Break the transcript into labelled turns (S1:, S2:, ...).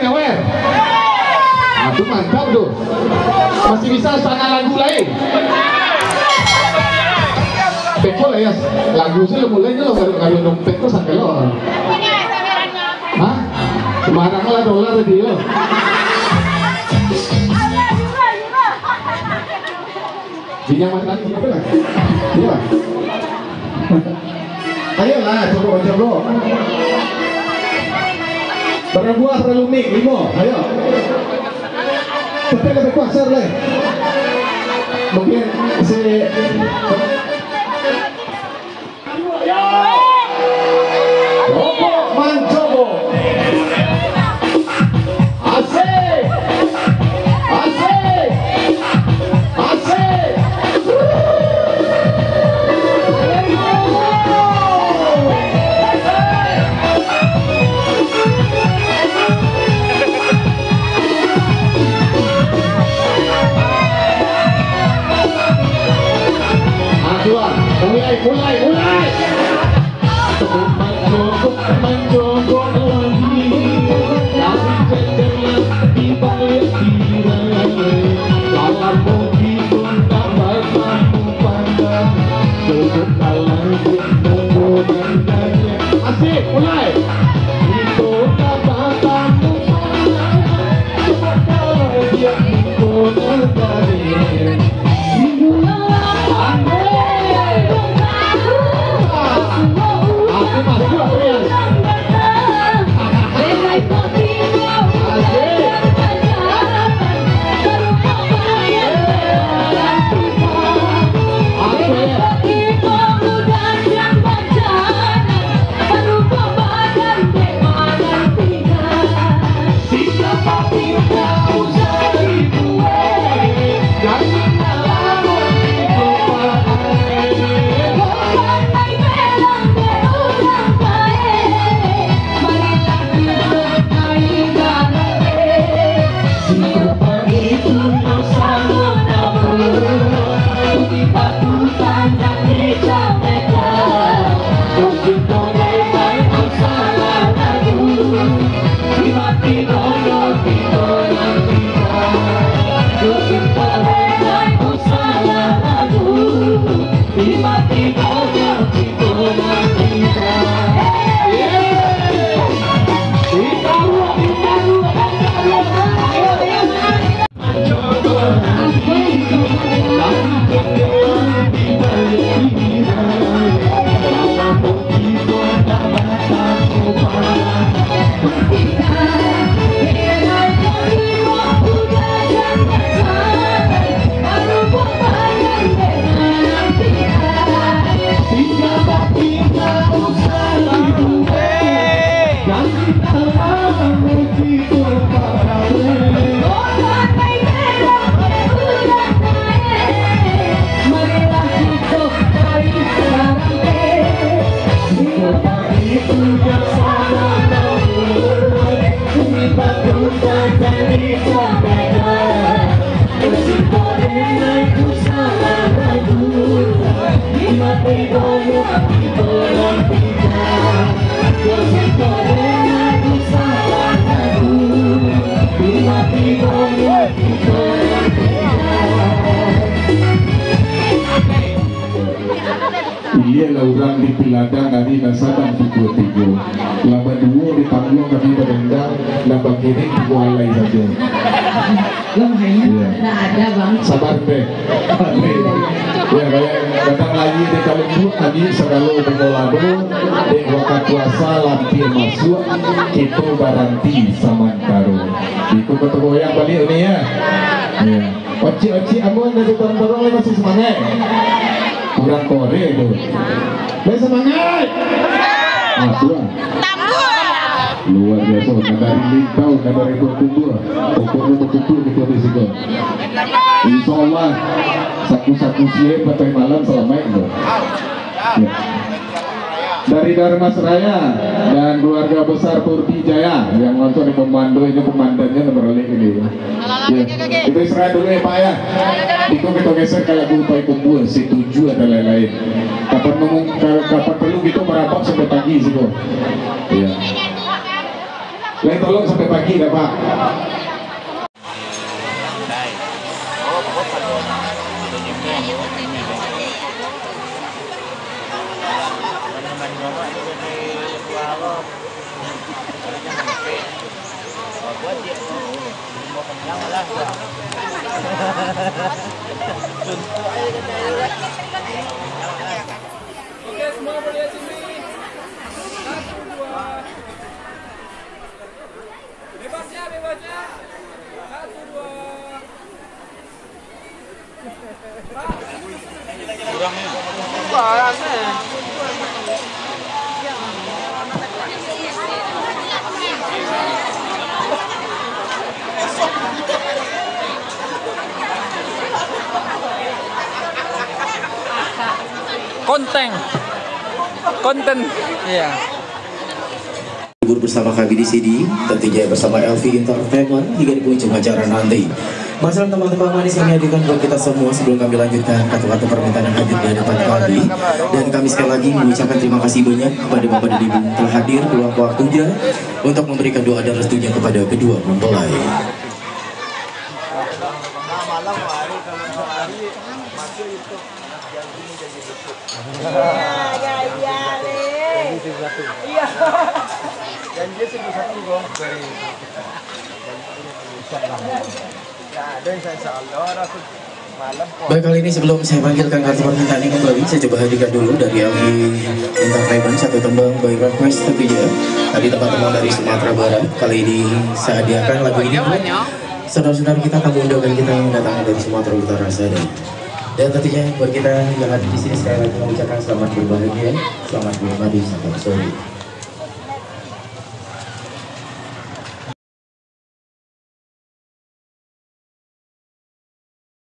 S1: nyawer. Aduh mantap tuh. Masih bisa sana lagu lain. Peko lah ya. Lagu sih mulainya lo ngaruh dompet tuh sampai lo. Hah? Sembarang lah dolar tadi lo. Dinyaman lagi apa lah? Iya. Ayolah, coba. Berapa buah terlalu mik, 5, ayo. Tapi lebih kuat leh. Mungkin si Robo Mancobo. Asik. Mulai. Menjogo lagi, tapi cenderung di balik tirai. Dalam begitu tambah kamu pandang, cukup kalah nunggu dandanya. Asik, mulai. Itu tambah kamu pandang, cukup kalah dia nunggu dandanya. Iya lah orang di Piladang hari nasadang 33 laba dua di Tanggung kami berdendang laba kiri kualai saja
S2: lemahnya tidak ada bang
S1: sabar deh ya kayak datang lagi di Kalembut tadi segala berkolado di waktu puasa lampir masuk itu baranti samantaro itu ketemu yang balik ini ya oci amun dari torong-torong masih semangat kurang kore itu semangat luar biasa dari lintau dari kubur pokoknya betul kita di sini insya Allah saku-saku siap pada malam selama itu ya. Dari Darmas Raya dan keluarga besar Purdi Jaya yang nonton di pemandu ini komandannya nomor ini ya. Itu istirahat dulu ya Pak ya. Itu kita geser kayak lupa kumpul setuju atau lain-lain. Kapan perlu gitu merapat sampai pagi sih kok. Iya. Lai tolong sampai pagi dah Pak.
S3: Oke, semua boleh sini. 1, 2. Bebasnya, bebasnya. 1, 2. Kurang nih. konten iya.
S4: Libur bersama kami di sini, tentunya bersama LV Entertainment hingga di penghujung acara nanti. Masalah teman-teman manis kami hadirkan buat kita semua sebelum kami lanjutkan kata-kata permintaan yang hadir di hadapan kami. Dan kami sekali lagi mengucapkan terima kasih banyak kepada Bapak dan Ibu yang telah hadir meluangkan waktunya untuk memberikan doa dan restunya kepada kedua mempelai. Baik, kali ini sebelum saya panggilkan kartu permintaannya kembali, saya coba hadirkan dulu dari LV Entertainment satu tembang by request tentunya tadi teman-teman dari Sumatera Barat. Kali ini saya hadiahkan lagu ini buat saudara-saudara kita, tamu undangan kita yang datang dari Sumatera Utara sana. Dan tentunya buat kita yang ada di sini sekali lagi mengucapkan selamat berbahagia, selamat menikmati, selamat sore.